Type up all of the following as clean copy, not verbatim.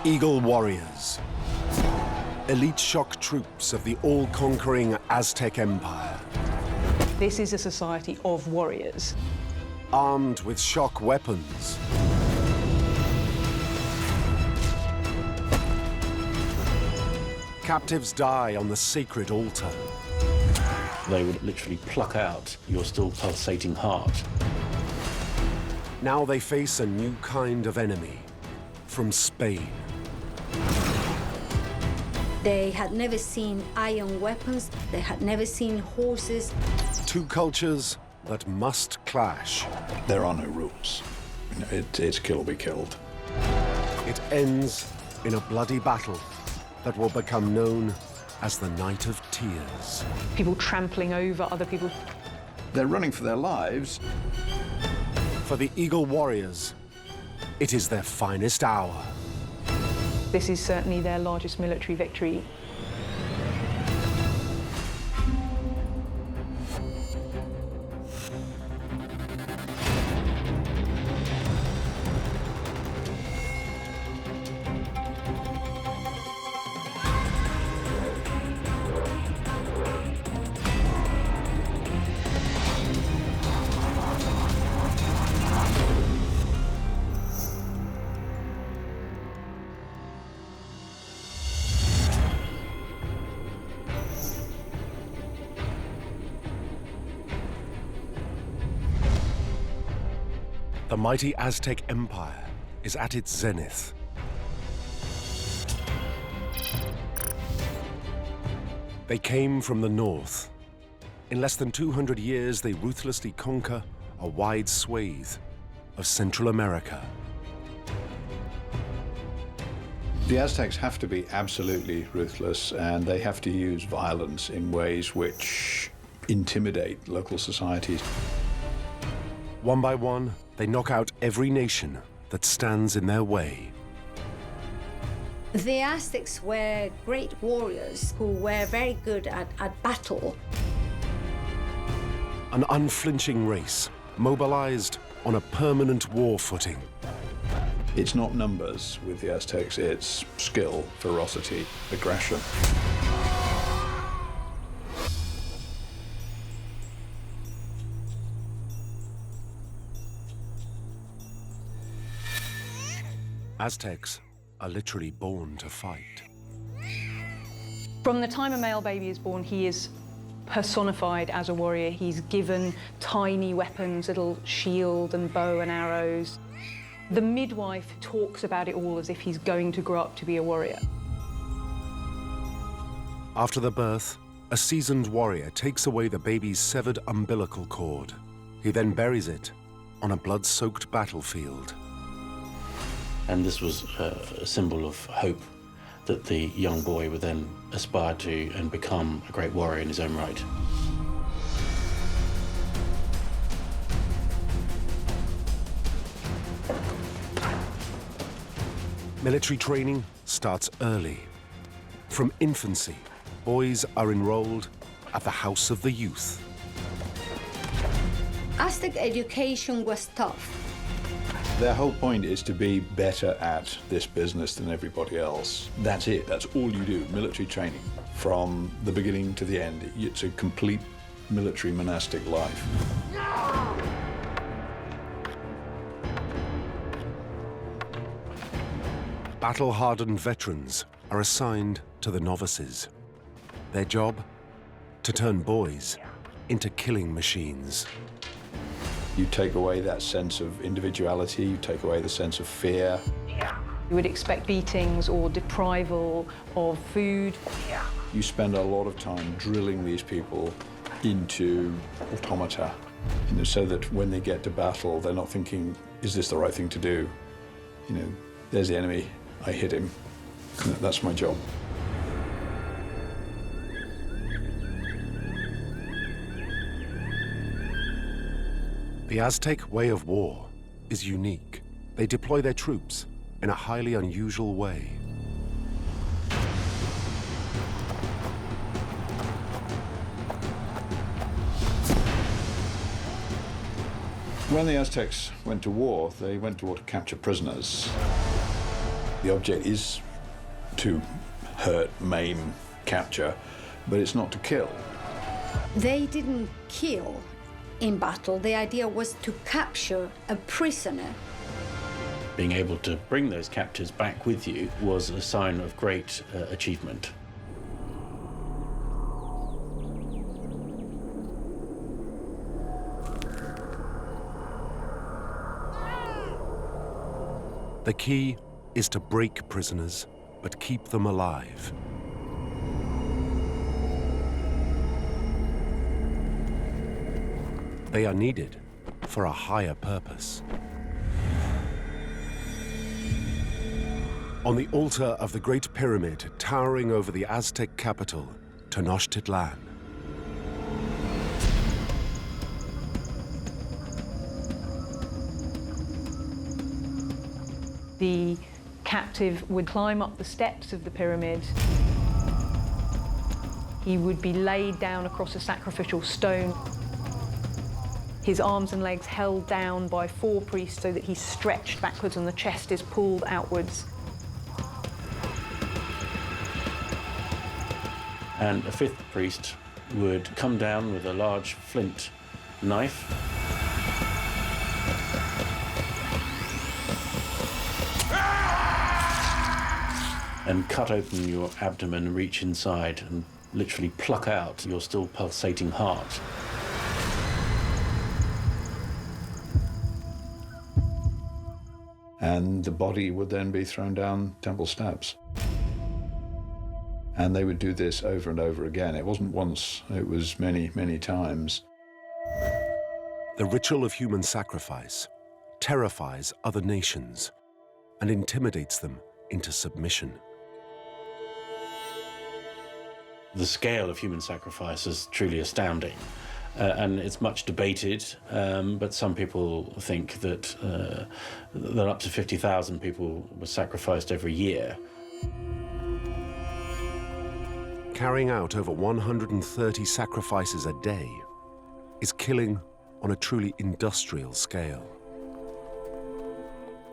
Eagle Warriors, elite shock troops of the all-conquering Aztec Empire. This is a society of warriors. Armed with shock weapons. Captives die on the sacred altar. They would literally pluck out your still pulsating heart. Now they face a new kind of enemy from Spain. They had never seen iron weapons. They had never seen horses. Two cultures that must clash. There are no rules. It's kill or be killed. It ends in a bloody battle that will become known as the Night of Tears. People trampling over other people. They're running for their lives. For the Eagle Warriors, it is their finest hour. This is certainly their largest military victory. The mighty Aztec Empire is at its zenith. They came from the north. In less than 200 years, they ruthlessly conquer a wide swathe of Central America. The Aztecs have to be absolutely ruthless, and they have to use violence in ways which intimidate local societies. One by one, they knock out every nation that stands in their way. The Aztecs were great warriors who were very good at battle. An unflinching race, mobilized on a permanent war footing. It's not numbers with the Aztecs, it's skill, ferocity, aggression. Aztecs are literally born to fight. From the time a male baby is born, he is personified as a warrior. He's given tiny weapons, little shield and bow and arrows. The midwife talks about it all as if he's going to grow up to be a warrior. After the birth, a seasoned warrior takes away the baby's severed umbilical cord. He then buries it on a blood-soaked battlefield. And this was a symbol of hope that the young boy would then aspire to and become a great warrior in his own right. Military training starts early. From infancy, boys are enrolled at the House of the Youth. Aztec education was tough. Their whole point is to be better at this business than everybody else. That's it, that's all you do, military training. From the beginning to the end, it's a complete military monastic life. Battle-hardened veterans are assigned to the novices. Their job? To turn boys into killing machines. You take away that sense of individuality, you take away the sense of fear. You would expect beatings or deprival of food. You spend a lot of time drilling these people into automata, so that when they get to battle, they're not thinking, is this the right thing to do? There's the enemy, I hit him. That's my job. The Aztec way of war is unique. They deploy their troops in a highly unusual way. When the Aztecs went to war, they went to war to capture prisoners. The object is to hurt, maim, capture, but it's not to kill. They didn't kill in battle. The idea was to capture a prisoner. Being able to bring those captives back with you was a sign of great achievement. The key is to break prisoners, but keep them alive. They are needed for a higher purpose. On the altar of the Great Pyramid towering over the Aztec capital, Tenochtitlan, the captive would climb up the steps of the pyramid. He would be laid down across a sacrificial stone. His arms and legs held down by 4 priests so that he's stretched backwards and the chest is pulled outwards. And a 5th priest would come down with a large flint knife and cut open your abdomen, reach inside and literally pluck out your still pulsating heart. And the body would then be thrown down temple steps. And they would do this over and over again. It wasn't once, it was many, many times. the ritual of human sacrifice terrifies other nations and intimidates them into submission. The scale of human sacrifice is truly astounding. And it's much debated, but some people think that up to 50,000 people were sacrificed every year. Carrying out over 130 sacrifices a day is killing on a truly industrial scale.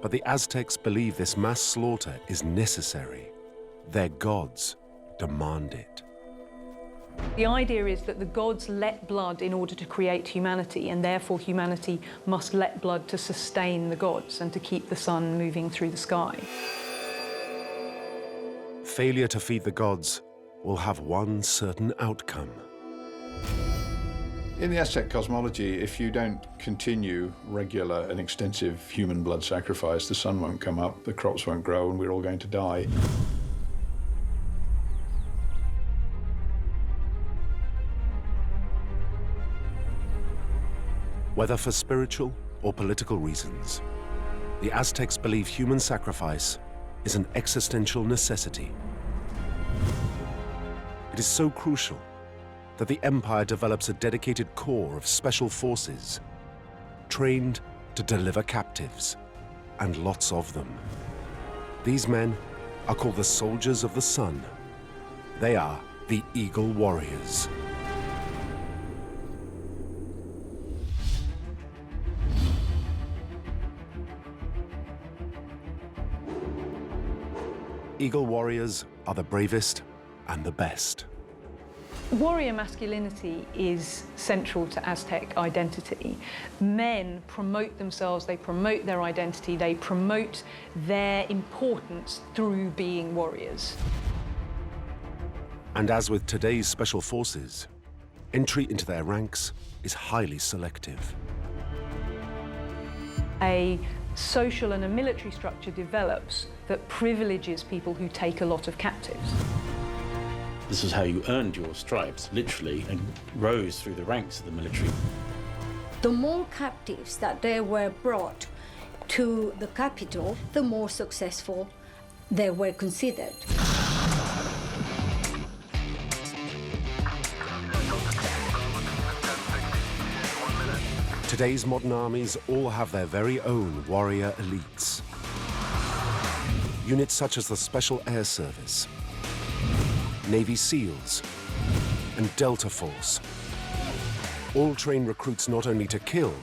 But the Aztecs believe this mass slaughter is necessary. Their gods demand it. The idea is that the gods let blood in order to create humanity, and therefore humanity must let blood to sustain the gods and to keep the sun moving through the sky. Failure to feed the gods will have one certain outcome. In the Aztec cosmology, if you don't continue regular and extensive human blood sacrifice, the sun won't come up, the crops won't grow, and we're all going to die. Whether for spiritual or political reasons, the Aztecs believe human sacrifice is an existential necessity. It is so crucial that the empire develops a dedicated corps of special forces, trained to deliver captives, and lots of them. These men are called the soldiers of the sun. They are the Eagle Warriors. Eagle Warriors are the bravest and the best. Warrior masculinity is central to Aztec identity. Men promote themselves, they promote their identity, they promote their importance through being warriors. And as with today's special forces, entry into their ranks is highly selective. A social and a military structure develops that privileges people who take a lot of captives. This is how you earned your stripes, literally, and rose through the ranks of the military. The more captives that they were brought to the capital, the more successful they were considered. Today's modern armies all have their very own warrior elites. Units such as the Special Air Service, Navy SEALs, and Delta Force all train recruits not only to kill,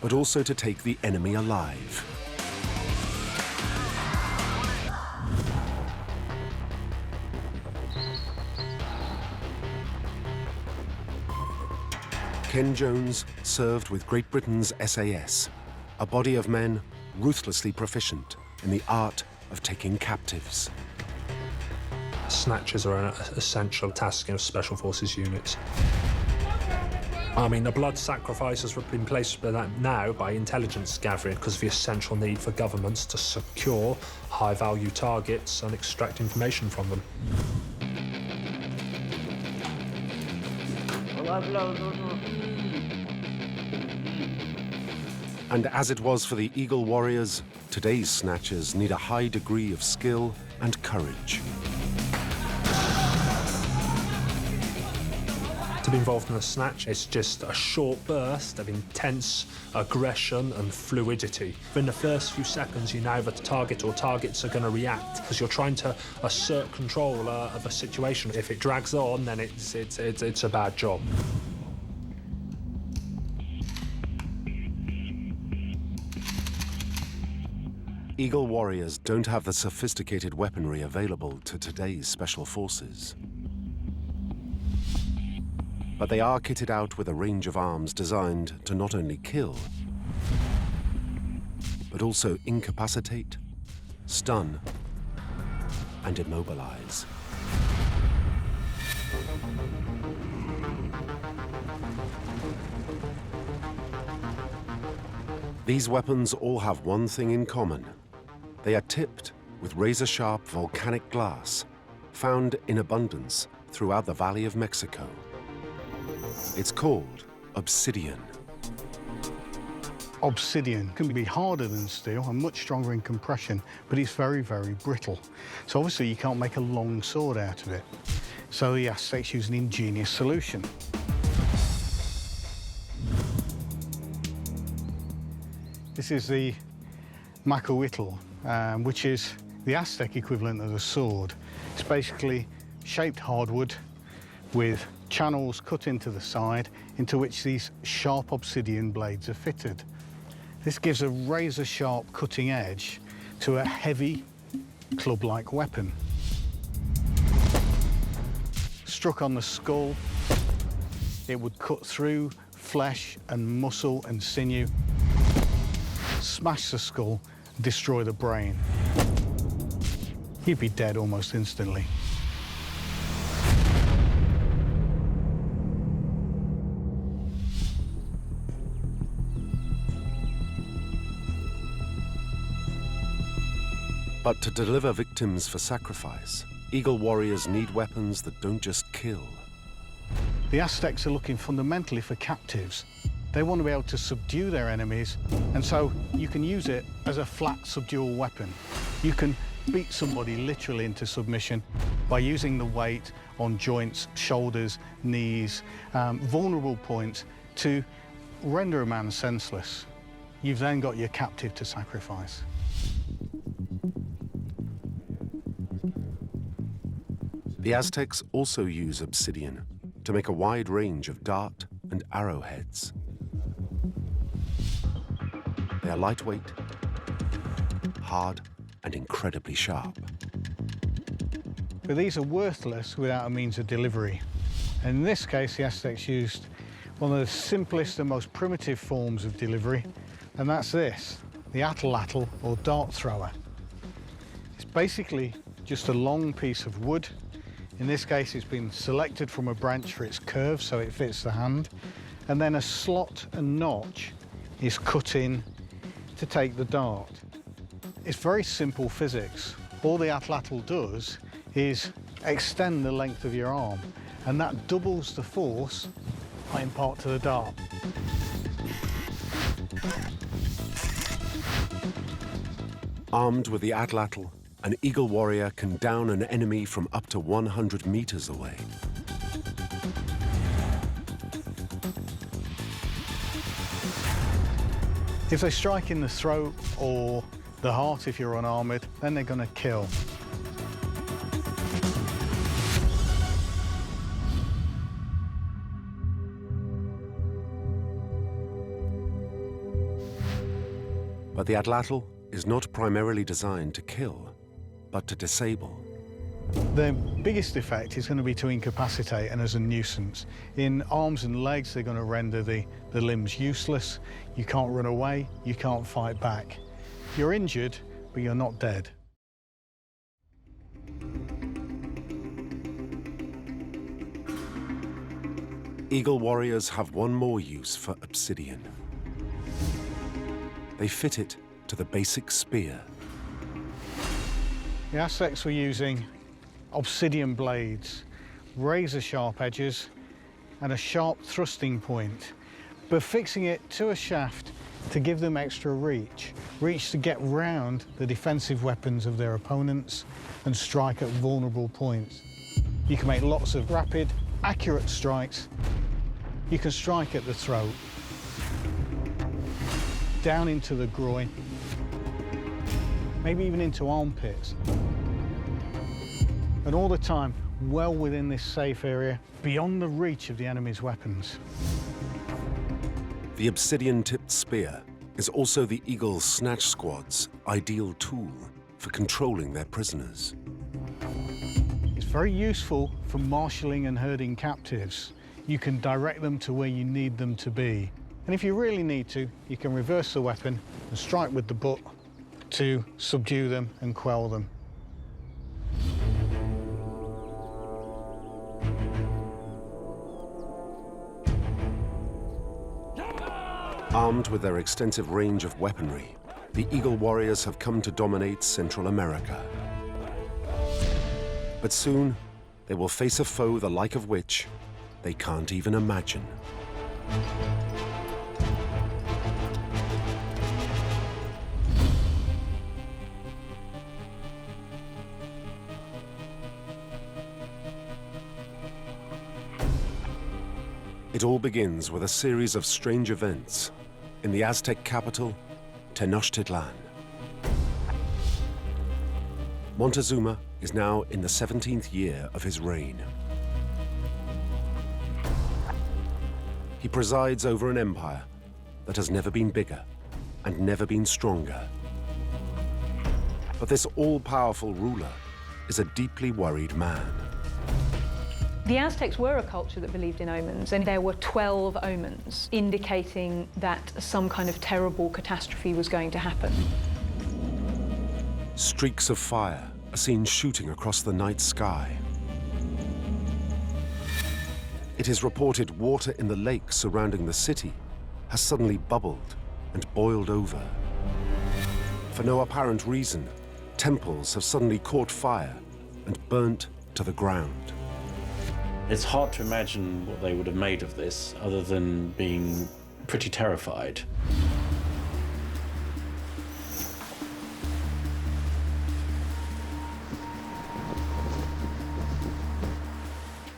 but also to take the enemy alive. Ken Jones served with Great Britain's SAS, a body of men ruthlessly proficient in the art of taking captives. Snatchers are an essential task of special forces units. I mean, the blood sacrifices have been placed now by intelligence gathering because of the essential need for governments to secure high-value targets and extract information from them. And as it was for the Eagle Warriors, today's snatchers need a high degree of skill and courage. To be involved in a snatch, it's just a short burst of intense aggression and fluidity. In the first few seconds, you know that the target or targets are going to react because you're trying to assert control of a situation. If it drags on, then it's a bad job. Eagle Warriors don't have the sophisticated weaponry available to today's special forces. But they are kitted out with a range of arms designed to not only kill, but also incapacitate, stun, and immobilize. These weapons all have one thing in common. They are tipped with razor-sharp volcanic glass, found in abundance throughout the Valley of Mexico. It's called Obsidian. Obsidian can be harder than steel and much stronger in compression, but it's very, very brittle. So obviously you can't make a long sword out of it. So the Aztecs use an ingenious solution. This is the macahuitl, which is the Aztec equivalent of a sword. It's basically shaped hardwood with channels cut into the side into which these sharp obsidian blades are fitted. This gives a razor-sharp cutting edge to a heavy club-like weapon. Struck on the skull, it would cut through flesh and muscle and sinew, smash the skull, destroy the brain. You'd be dead almost instantly. But to deliver victims for sacrifice, Eagle Warriors need weapons that don't just kill. The Aztecs are looking fundamentally for captives. They want to be able to subdue their enemies, and so you can use it as a flat subdual weapon. You can beat somebody literally into submission by using the weight on joints, shoulders, knees, vulnerable points to render a man senseless. You've then got your captive to sacrifice. The Aztecs also use obsidian to make a wide range of dart and arrowheads. They are lightweight, hard, and incredibly sharp. But these are worthless without a means of delivery. And in this case, the Aztecs used one of the simplest and most primitive forms of delivery, and that's this, the atlatl, or dart thrower. It's basically just a long piece of wood. In this case, it's been selected from a branch for its curve, so it fits the hand. And then a slot and notch is cut in to take the dart. It's very simple physics. All the atlatl does is extend the length of your arm, and that doubles the force I impart to the dart. Armed with the atlatl, an Eagle Warrior can down an enemy from up to 100 meters away. If they strike in the throat or the heart if you're unarmored, then they're going to kill. But the atlatl is not primarily designed to kill, but to disable. Their biggest effect is going to be to incapacitate and as a nuisance. In arms and legs, they're going to render the limbs useless. You can't run away, you can't fight back. You're injured, but you're not dead. Eagle Warriors have one more use for obsidian. They fit it to the basic spear. The Aztecs were using obsidian blades, razor-sharp edges, and a sharp thrusting point, but fixing it to a shaft to give them extra reach to get round the defensive weapons of their opponents and strike at vulnerable points. You can make lots of rapid, accurate strikes. You can strike at the throat, down into the groin, maybe even into armpits. And all the time, well within this safe area, beyond the reach of the enemy's weapons. The obsidian-tipped spear is also the Eagle Snatch Squad's ideal tool for controlling their prisoners. It's very useful for marshalling and herding captives. You can direct them to where you need them to be. And if you really need to, you can reverse the weapon and strike with the butt to subdue them and quell them. Armed with their extensive range of weaponry, the Eagle Warriors have come to dominate Central America. But soon, they will face a foe the like of which they can't even imagine. It all begins with a series of strange events in the Aztec capital, Tenochtitlan. Montezuma is now in the 17th year of his reign. He presides over an empire that has never been bigger and never been stronger. But this all-powerful ruler is a deeply worried man. The Aztecs were a culture that believed in omens, and there were 12 omens indicating that some kind of terrible catastrophe was going to happen. Streaks of fire are seen shooting across the night sky. It is reported water in the lake surrounding the city has suddenly bubbled and boiled over. For no apparent reason, temples have suddenly caught fire and burnt to the ground. It's hard to imagine what they would have made of this other than being pretty terrified.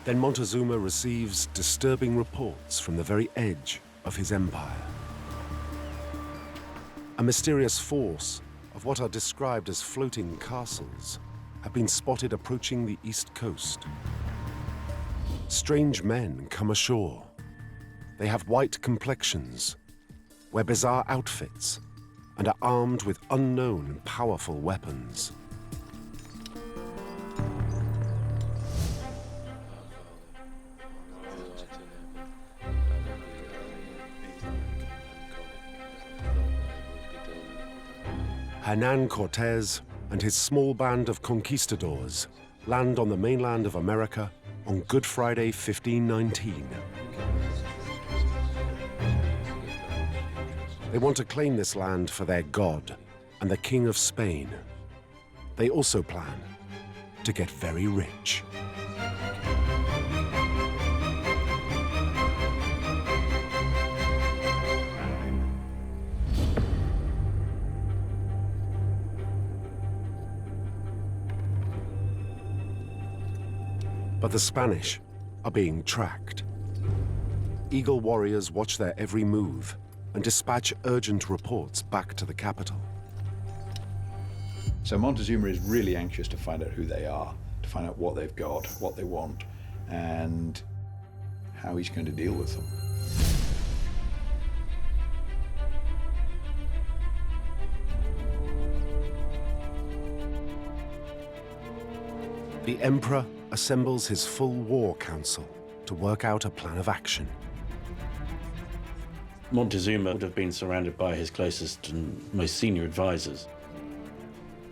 Then Montezuma receives disturbing reports from the very edge of his empire. A mysterious force of what are described as floating castles have been spotted approaching the east coast. Strange men come ashore. They have white complexions, wear bizarre outfits, and are armed with unknown and powerful weapons. Hernán Cortés and his small band of conquistadors land on the mainland of America on Good Friday, 1519. They want to claim this land for their god and the King of Spain. They also plan to get very rich. But the Spanish are being tracked. Eagle Warriors watch their every move and dispatch urgent reports back to the capital. So Montezuma is really anxious to find out who they are, to find out what they've got, what they want, and how he's going to deal with them. The emperor assembles his full war council to work out a plan of action. Montezuma would have been surrounded by his closest and most senior advisors.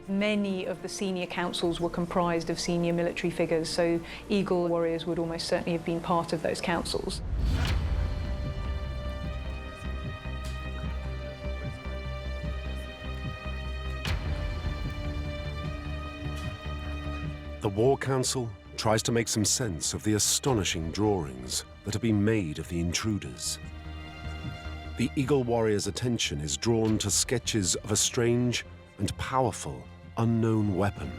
Many of the senior councils were comprised of senior military figures, so Eagle Warriors would almost certainly have been part of those councils. The War Council tries to make some sense of the astonishing drawings that have been made of the intruders. The Eagle Warriors' attention is drawn to sketches of a strange and powerful unknown weapon.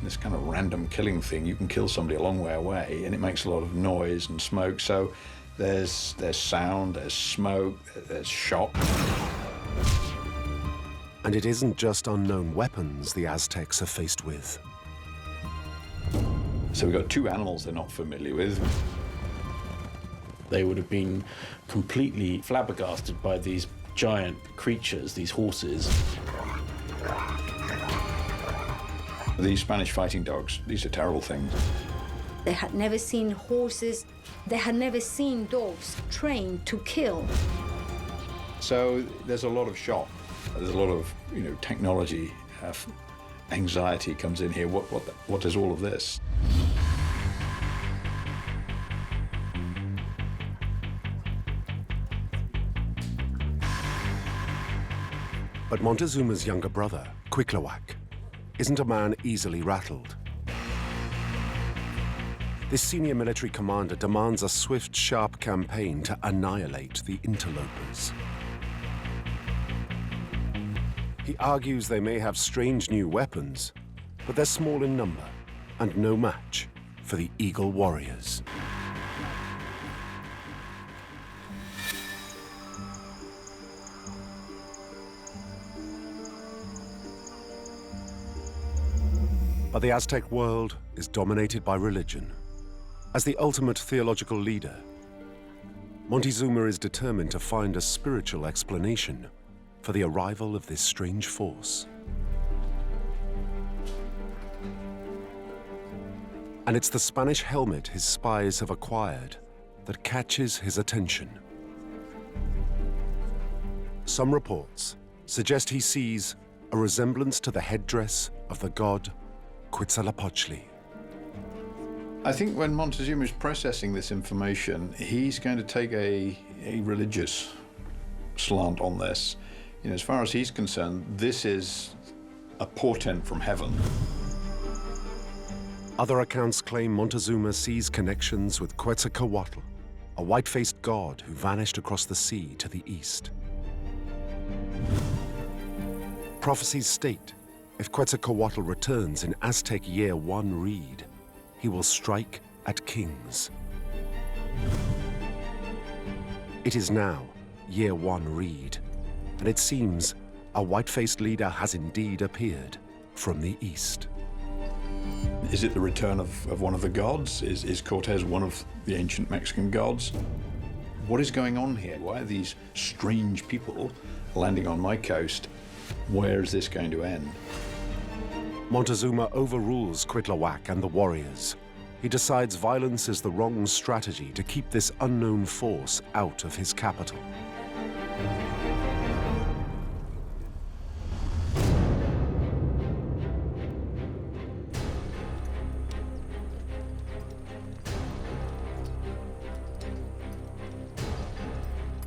This kind of random killing thing, you can kill somebody a long way away and it makes a lot of noise and smoke. So there's sound, there's smoke, there's shock. And it isn't just unknown weapons the Aztecs are faced with. So we've got two animals they're not familiar with. They would have been completely flabbergasted by these giant creatures, these horses. These Spanish fighting dogs, these are terrible things. They had never seen horses, they had never seen dogs trained to kill. So there's a lot of shock. There's a lot of, technology, anxiety comes in here. What is all of this? But Montezuma's younger brother, Cuitlahuac, isn't a man easily rattled. This senior military commander demands a swift, sharp campaign to annihilate the interlopers. He argues they may have strange new weapons, but they're small in number and no match for the Eagle Warriors. But the Aztec world is dominated by religion. As the ultimate theological leader, Montezuma is determined to find a spiritual explanation for the arrival of this strange force. And it's the Spanish helmet his spies have acquired that catches his attention. Some reports suggest he sees a resemblance to the headdress of the god Huitzilopochtli. I think when Montezuma is processing this information, he's going to take a religious slant on this. As far as he's concerned, this is a portent from heaven. Other accounts claim Montezuma sees connections with Quetzalcoatl, a white-faced god who vanished across the sea to the east. Prophecies state if Quetzalcoatl returns in Aztec Year 1 read, he will strike at kings. It is now Year 1 read, and it seems a white-faced leader has indeed appeared from the east. Is it the return of one of the gods? Is Cortés one of the ancient Mexican gods? What is going on here? Why are these strange people landing on my coast? Where is this going to end? Montezuma overrules Cuitlahuac and the warriors. He decides violence is the wrong strategy to keep this unknown force out of his capital.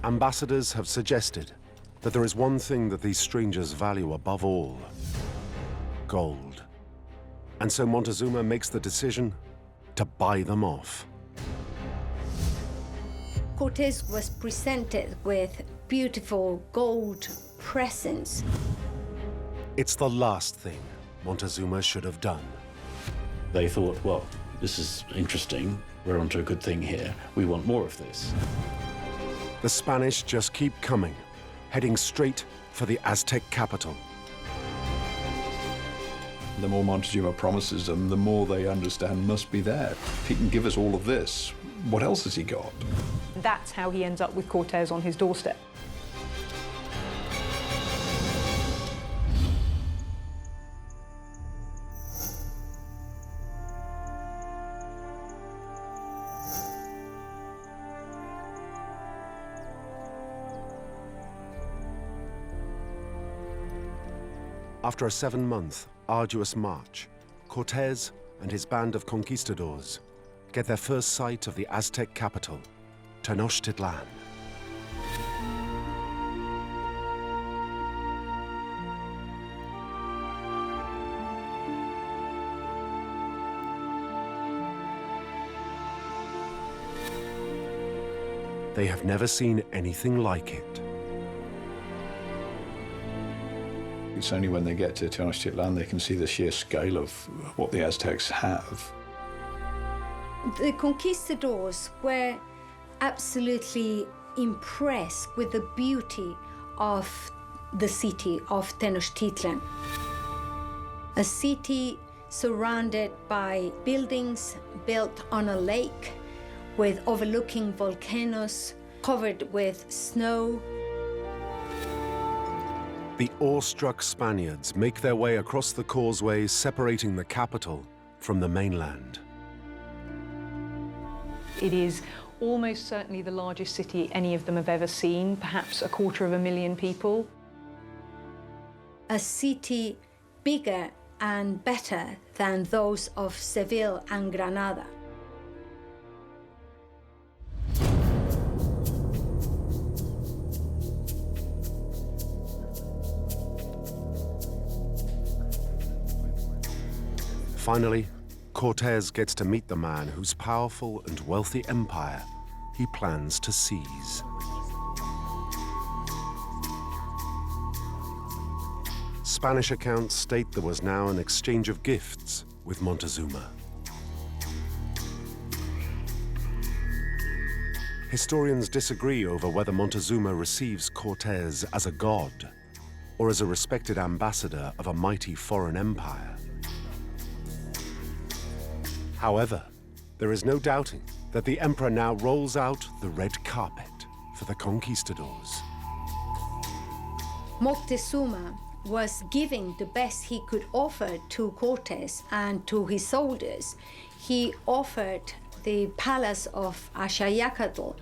Ambassadors have suggested that there is one thing that these strangers value above all: gold. And so Montezuma makes the decision to buy them off. Cortés was presented with beautiful gold presents. It's the last thing Montezuma should have done. They thought, well, this is interesting. We're onto a good thing here. We want more of this. The Spanish just keep coming, heading straight for the Aztec capital. The more Montezuma promises them, the more they understand must be there. If he can give us all of this, what else has he got? That's how he ends up with Cortés on his doorstep. After a 7-month, arduous march, Cortés and his band of conquistadors get their first sight of the Aztec capital, Tenochtitlan. They have never seen anything like it. It's only when they get to Tenochtitlan they can see the sheer scale of what the Aztecs have. The conquistadors were absolutely impressed with the beauty of the city of Tenochtitlan. A city surrounded by buildings built on a lake with overlooking volcanoes, covered with snow. The awestruck Spaniards make their way across the causeway separating the capital from the mainland. It is almost certainly the largest city any of them have ever seen, perhaps 250,000 people. A city bigger and better than those of Seville and Granada. Finally, Cortés gets to meet the man whose powerful and wealthy empire he plans to seize. Spanish accounts state there was now an exchange of gifts with Montezuma. Historians disagree over whether Montezuma receives Cortés as a god or as a respected ambassador of a mighty foreign empire. However, there is no doubting that the emperor now rolls out the red carpet for the conquistadors. Moctezuma was giving the best he could offer to Cortés and to his soldiers. He offered the palace of Axayacatl.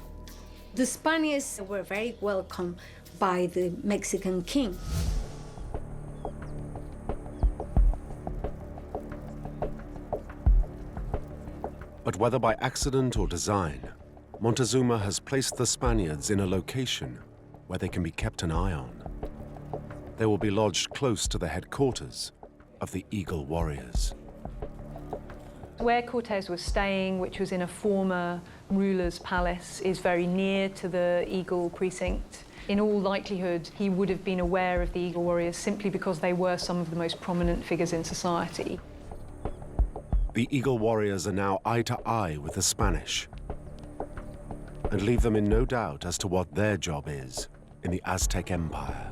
The Spaniards were very welcomed by the Mexican king. But whether by accident or design, Montezuma has placed the Spaniards in a location where they can be kept an eye on. They will be lodged close to the headquarters of the Eagle Warriors. Where Cortés was staying, which was in a former ruler's palace, is very near to the Eagle precinct. In all likelihood, he would have been aware of the Eagle Warriors simply because they were some of the most prominent figures in society. The Eagle Warriors are now eye to eye with the Spanish and leave them in no doubt as to what their job is in the Aztec Empire.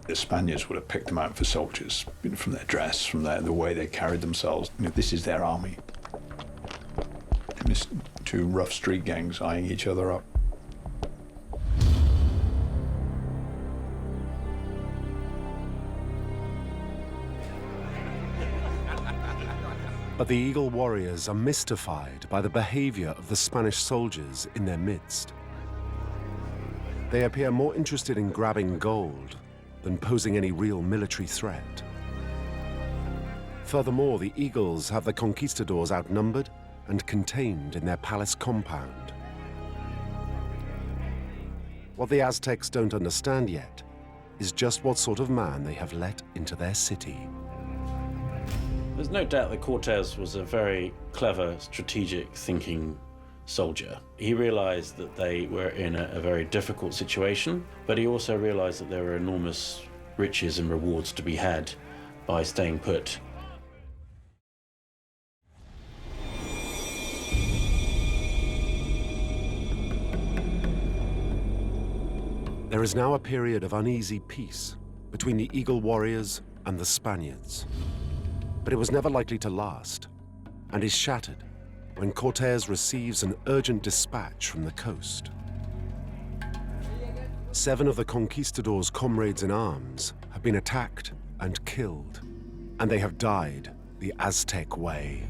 The Spaniards would have picked them out for soldiers, from their dress, from the way they carried themselves. This is their army. And just two rough street gangs eyeing each other up. But the Eagle Warriors are mystified by the behavior of the Spanish soldiers in their midst. They appear more interested in grabbing gold than posing any real military threat. Furthermore, the Eagles have the conquistadors outnumbered and contained in their palace compound. What the Aztecs don't understand yet is just what sort of man they have let into their city. There's no doubt that Cortés was a very clever, strategic thinking soldier. He realized that they were in a very difficult situation, but he also realized that there were enormous riches and rewards to be had by staying put. There is now a period of uneasy peace between the Eagle Warriors and the Spaniards. But it was never likely to last, and is shattered when Cortés receives an urgent dispatch from the coast. 7 of the conquistadors' comrades in arms have been attacked and killed, and they have died the Aztec way.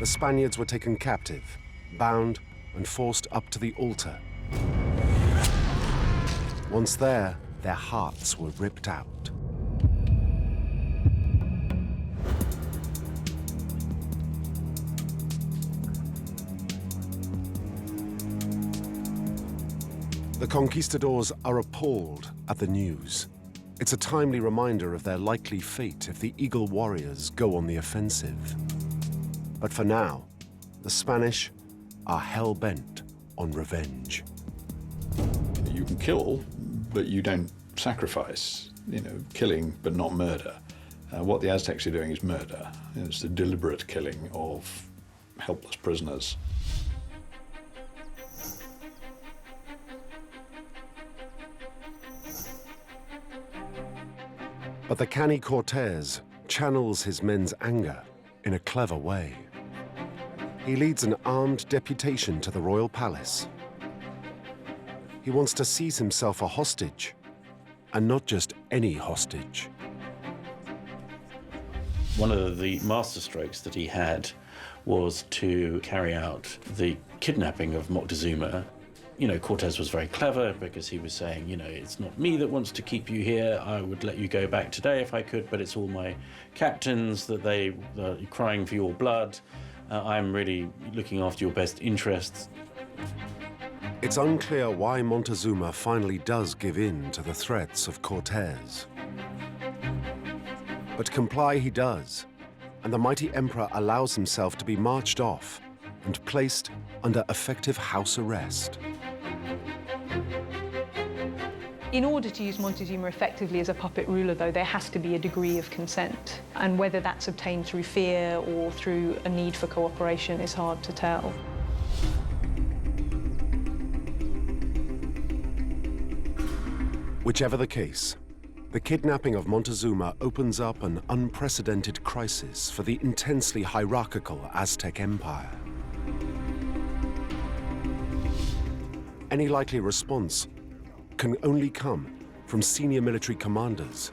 The Spaniards were taken captive, bound, and forced up to the altar. Once there, their hearts were ripped out. The conquistadors are appalled at the news. It's a timely reminder of their likely fate if the Eagle Warriors go on the offensive. But for now, the Spanish are hell-bent on revenge. You can kill, but you don't sacrifice. Killing, but not murder. What the Aztecs are doing is murder. It's the deliberate killing of helpless prisoners. But the canny Cortés channels his men's anger in a clever way. He leads an armed deputation to the royal palace. He wants to seize himself a hostage, and not just any hostage. One of the masterstrokes that he had was to carry out the kidnapping of Montezuma. Cortés was very clever because he was saying, it's not me that wants to keep you here. I would let you go back today if I could, but it's all my captains that they're crying for your blood. I'm really looking after your best interests. It's unclear why Montezuma finally does give in to the threats of Cortés. But comply he does, and the mighty emperor allows himself to be marched off and placed under effective house arrest. In order to use Montezuma effectively as a puppet ruler, though, there has to be a degree of consent. And whether that's obtained through fear or through a need for cooperation is hard to tell. Whichever the case, the kidnapping of Montezuma opens up an unprecedented crisis for the intensely hierarchical Aztec Empire. Any likely response can only come from senior military commanders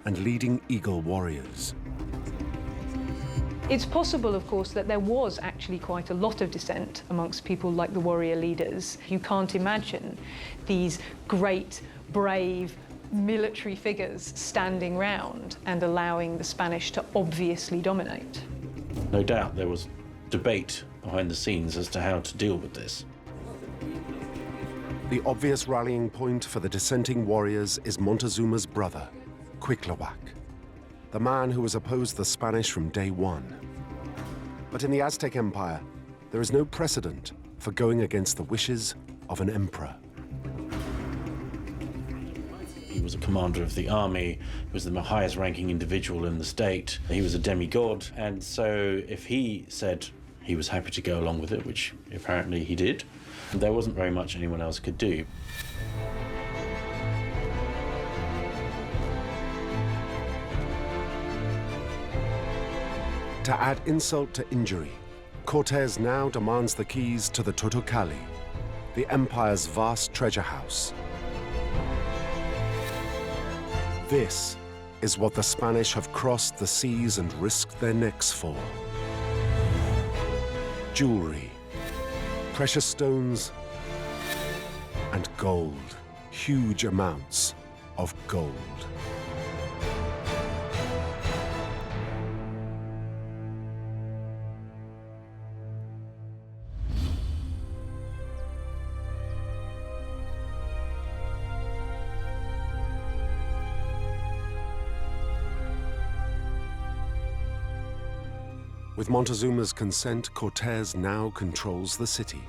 and leading Eagle Warriors. It's possible, of course, that there was actually quite a lot of dissent amongst people like the warrior leaders. You can't imagine these great, brave, military figures standing round and allowing the Spanish to obviously dominate. No doubt there was debate behind the scenes as to how to deal with this. The obvious rallying point for the dissenting warriors is Montezuma's brother, Cuitlahuac, the man who has opposed the Spanish from day one. But in the Aztec Empire, there is no precedent for going against the wishes of an emperor. He was a commander of the army, he was the highest ranking individual in the state, he was a demigod, and so if he said he was happy to go along with it, which apparently he did, there wasn't very much anyone else could do. To add insult to injury, Cortés now demands the keys to the Totocalli, the empire's vast treasure house. This is what the Spanish have crossed the seas and risked their necks for. Jewelry, precious stones, and gold. Huge amounts of gold. With Montezuma's consent, Cortés now controls the city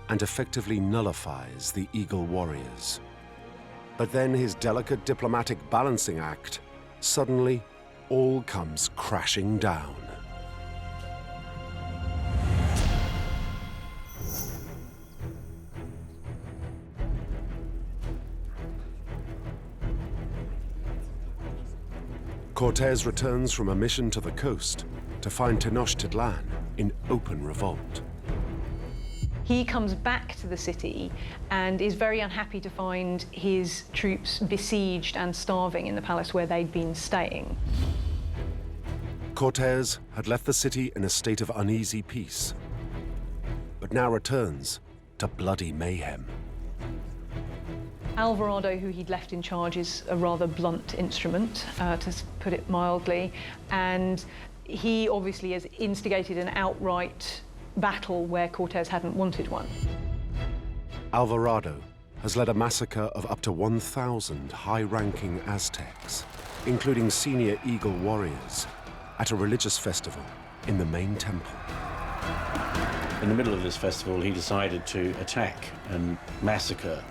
and effectively nullifies the Eagle Warriors. But then his delicate diplomatic balancing act, suddenly all comes crashing down. Cortés returns from a mission to the coast to find Tenochtitlan in open revolt. He comes back to the city and is very unhappy to find his troops besieged and starving in the palace where they'd been staying. Cortés had left the city in a state of uneasy peace, but now returns to bloody mayhem. Alvarado, who he'd left in charge, is a rather blunt instrument, to put it mildly, and he obviously has instigated an outright battle where Cortés hadn't wanted one. Alvarado has led a massacre of up to 1,000 high-ranking Aztecs, including senior Eagle Warriors, at a religious festival in the main temple. In the middle of this festival, he decided to attack and massacre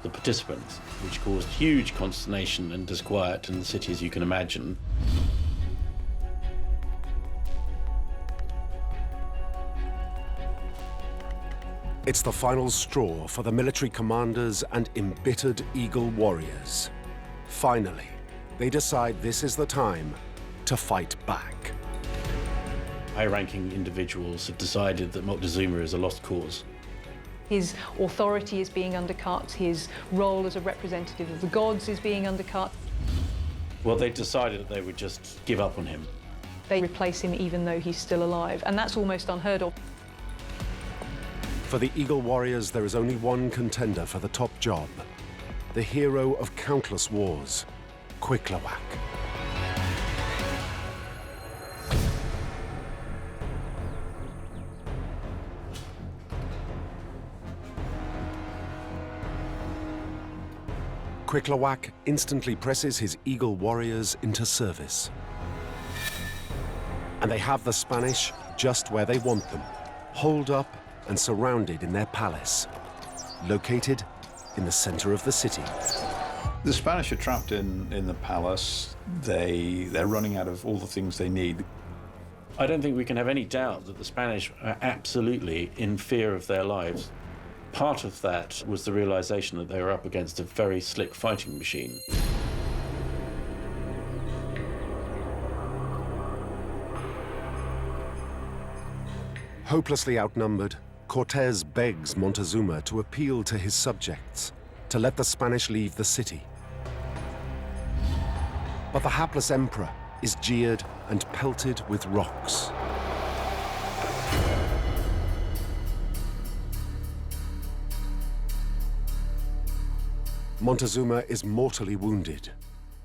the participants, which caused huge consternation and disquiet in the city, as you can imagine. It's the final straw for the military commanders and embittered Eagle Warriors. Finally, they decide this is the time to fight back. High-ranking individuals have decided that Montezuma is a lost cause. His authority is being undercut, his role as a representative of the gods is being undercut. Well, they decided that they would just give up on him. They replace him even though he's still alive, and that's almost unheard of. For the Eagle Warriors, there is only one contender for the top job, the hero of countless wars, Cuitlawak. Cuitlawak instantly presses his Eagle Warriors into service. And they have the Spanish just where they want them, holed up and surrounded in their palace, located in the center of the city. The Spanish are trapped in the palace. They're running out of all the things they need. I don't think we can have any doubt that the Spanish are absolutely in fear of their lives. Part of that was the realization that they were up against a very slick fighting machine. Hopelessly outnumbered, Cortés begs Montezuma to appeal to his subjects to let the Spanish leave the city. But the hapless emperor is jeered and pelted with rocks. Montezuma is mortally wounded.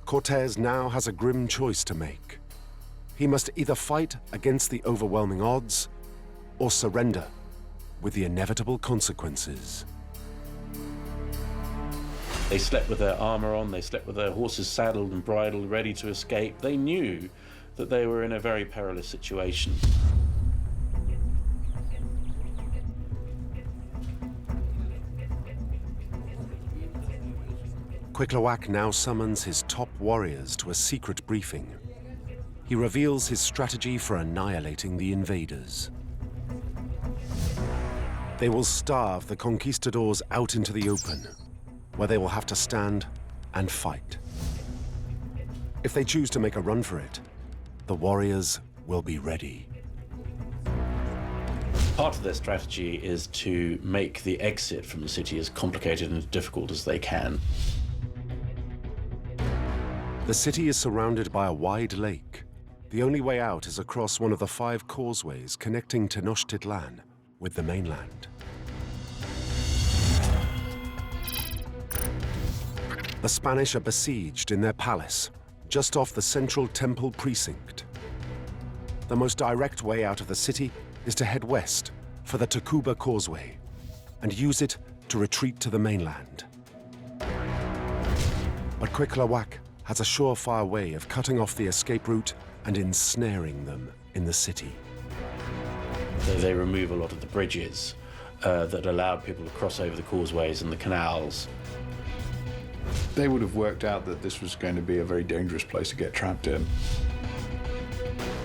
Cortés now has a grim choice to make. He must either fight against the overwhelming odds or surrender with the inevitable consequences. They slept with their armor on, they slept with their horses saddled and bridled, ready to escape. They knew that they were in a very perilous situation. Cuitlawak now summons his top warriors to a secret briefing. He reveals his strategy for annihilating the invaders. They will starve the conquistadors out into the open, where they will have to stand and fight. If they choose to make a run for it, the warriors will be ready. Part of their strategy is to make the exit from the city as complicated and as difficult as they can. The city is surrounded by a wide lake. The only way out is across one of the 5 causeways connecting Tenochtitlan with the mainland. The Spanish are besieged in their palace, just off the central temple precinct. The most direct way out of the city is to head west for the Tacuba Causeway and use it to retreat to the mainland. But Cuitlawak has a surefire way of cutting off the escape route and ensnaring them in the city. They remove a lot of the bridges that allowed people to cross over the causeways and the canals. They would have worked out that this was going to be a very dangerous place to get trapped in.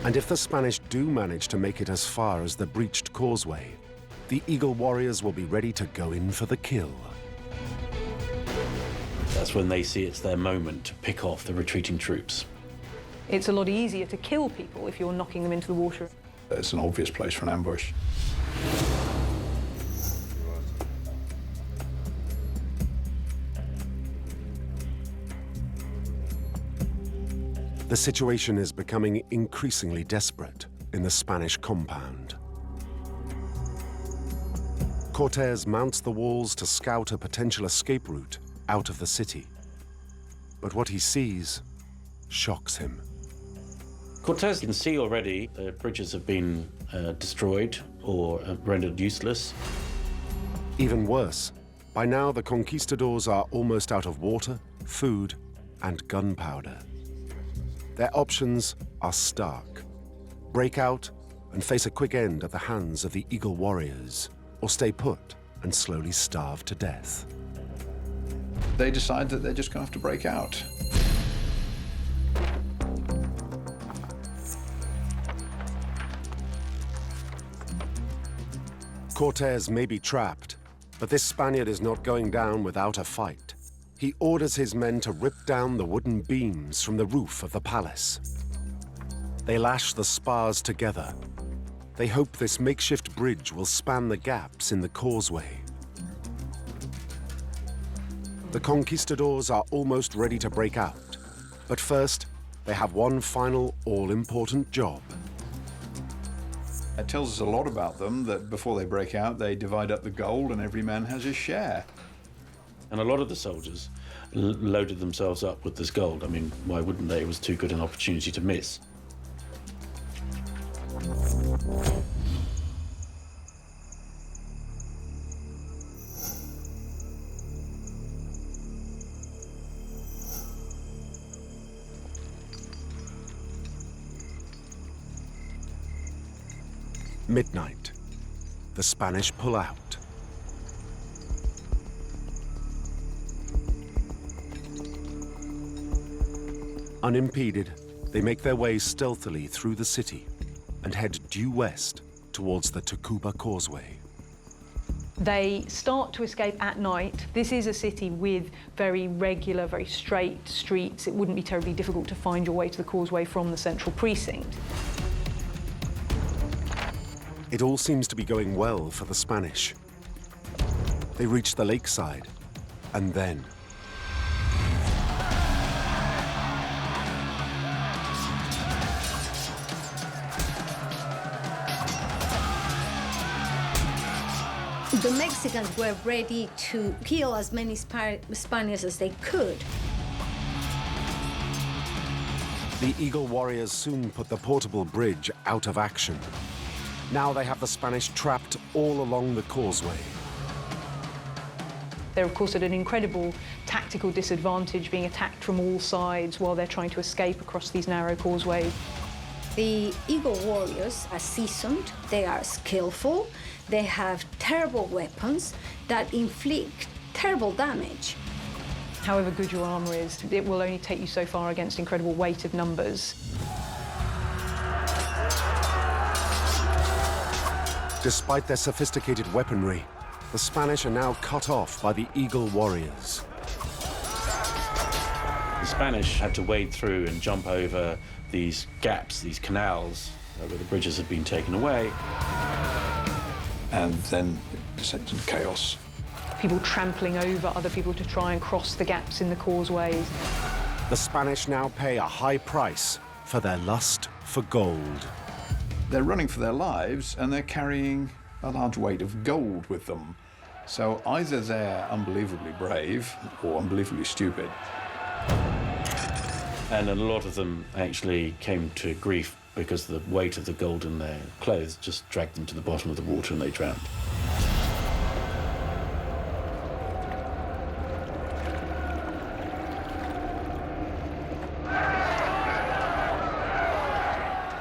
And if the Spanish do manage to make it as far as the breached causeway, the Eagle Warriors will be ready to go in for the kill. That's when they see it's their moment to pick off the retreating troops. It's a lot easier to kill people if you're knocking them into the water. It's an obvious place for an ambush. The situation is becoming increasingly desperate in the Spanish compound. Cortés mounts the walls to scout a potential escape route out of the city. But what he sees shocks him. Cortés can see already the bridges have been destroyed or rendered useless. Even worse, by now the conquistadors are almost out of water, food, and gunpowder. Their options are stark. Break out and face a quick end at the hands of the Eagle Warriors, or stay put and slowly starve to death. They decide that they're just going to have to break out. Cortés may be trapped, but this Spaniard is not going down without a fight. He orders his men to rip down the wooden beams from the roof of the palace. They lash the spars together. They hope this makeshift bridge will span the gaps in the causeway. The conquistadors are almost ready to break out, but first, they have one final all-important job. It tells us a lot about them that before they break out, they divide up the gold and every man has his share. And a lot of the soldiers loaded themselves up with this gold. I mean, why wouldn't they? It was too good an opportunity to miss. Midnight. The Spanish pull out. Unimpeded, they make their way stealthily through the city and head due west towards the Tacuba Causeway. They start to escape at night. This is a city with very regular, very straight streets. It wouldn't be terribly difficult to find your way to the causeway from the central precinct. It all seems to be going well for the Spanish. They reach the lakeside, and then... The Mexicans were ready to kill as many Spaniards as they could. The Eagle Warriors soon put the portable bridge out of action. Now they have the Spanish trapped all along the causeway. They're, of course, at an incredible tactical disadvantage, being attacked from all sides while they're trying to escape across these narrow causeways. The Eagle Warriors are seasoned, they are skillful, they have terrible weapons that inflict terrible damage. However good your armour is, it will only take you so far against incredible weight of numbers. Despite their sophisticated weaponry, the Spanish are now cut off by the Eagle Warriors. The Spanish had to wade through and jump over these gaps, these canals, where the bridges had been taken away. And then it descends into chaos. People trampling over other people to try and cross the gaps in the causeways. The Spanish now pay a high price for their lust for gold. They're running for their lives and they're carrying a large weight of gold with them. So either they're unbelievably brave or unbelievably stupid. And a lot of them actually came to grief because the weight of the gold in their clothes just dragged them to the bottom of the water and they drowned.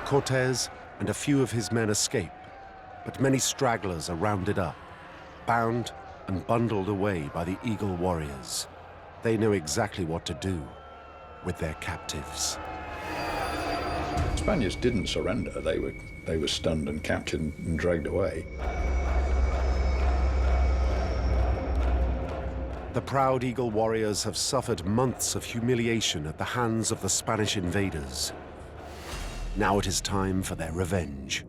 Cortés and a few of his men escape, but many stragglers are rounded up, bound and bundled away by the Eagle Warriors. They know exactly what to do with their captives. Spaniards didn't surrender. They were stunned and captured and dragged away. The proud Eagle Warriors have suffered months of humiliation at the hands of the Spanish invaders. Now it is time for their revenge.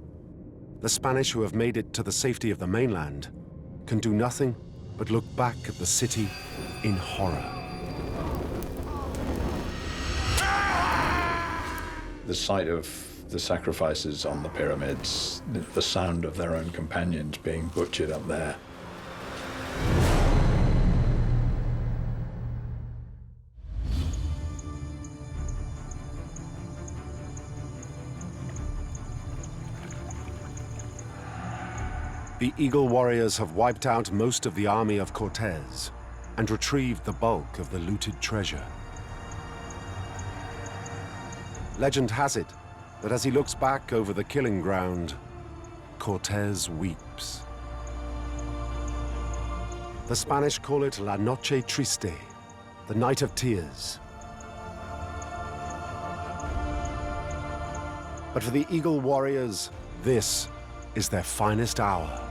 The Spanish who have made it to the safety of the mainland can do nothing but look back at the city in horror. The sight of the sacrifices on the pyramids, the sound of their own companions being butchered up there. The Eagle Warriors have wiped out most of the army of Cortés and retrieved the bulk of the looted treasure. Legend has it that as he looks back over the killing ground, Cortés weeps. The Spanish call it La Noche Triste, the Night of Tears. But for the Eagle Warriors, this is their finest hour.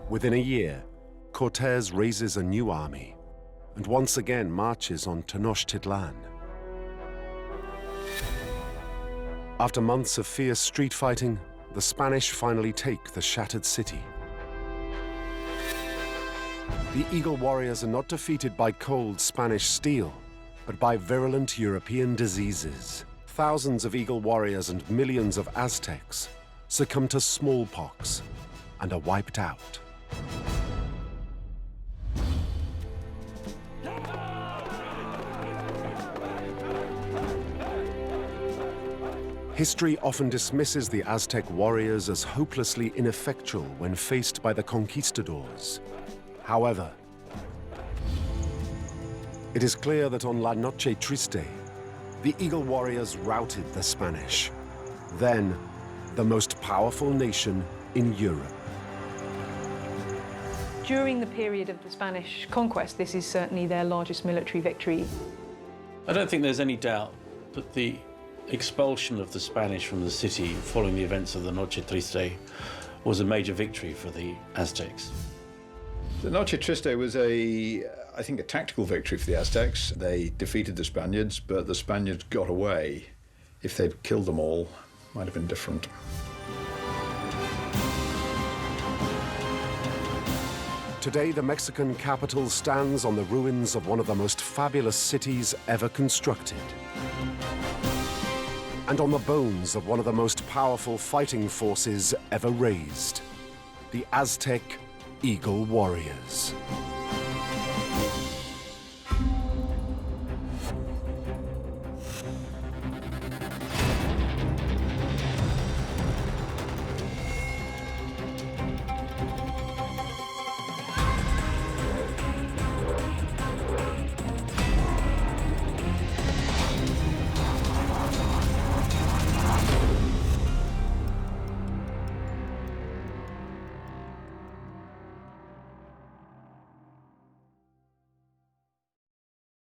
Within a year, Cortés raises a new army and once again marches on Tenochtitlan. After months of fierce street fighting, the Spanish finally take the shattered city. The Eagle Warriors are not defeated by cold Spanish steel, but by virulent European diseases. Thousands of Eagle Warriors and millions of Aztecs succumb to smallpox and are wiped out. History often dismisses the Aztec warriors as hopelessly ineffectual when faced by the Conquistadors. However, it is clear that on La Noche Triste, the Eagle Warriors routed the Spanish, then the most powerful nation in Europe. During the period of the Spanish conquest, this is certainly their largest military victory. I don't think there's any doubt that the expulsion of the Spanish from the city following the events of the Noche Triste was a major victory for the Aztecs. The Noche Triste was I think, a tactical victory for the Aztecs. They defeated the Spaniards, but the Spaniards got away. If they'd killed them all, it might have been different. Today, the Mexican capital stands on the ruins of one of the most fabulous cities ever constructed, and on the bones of one of the most powerful fighting forces ever raised, the Aztec Eagle Warriors.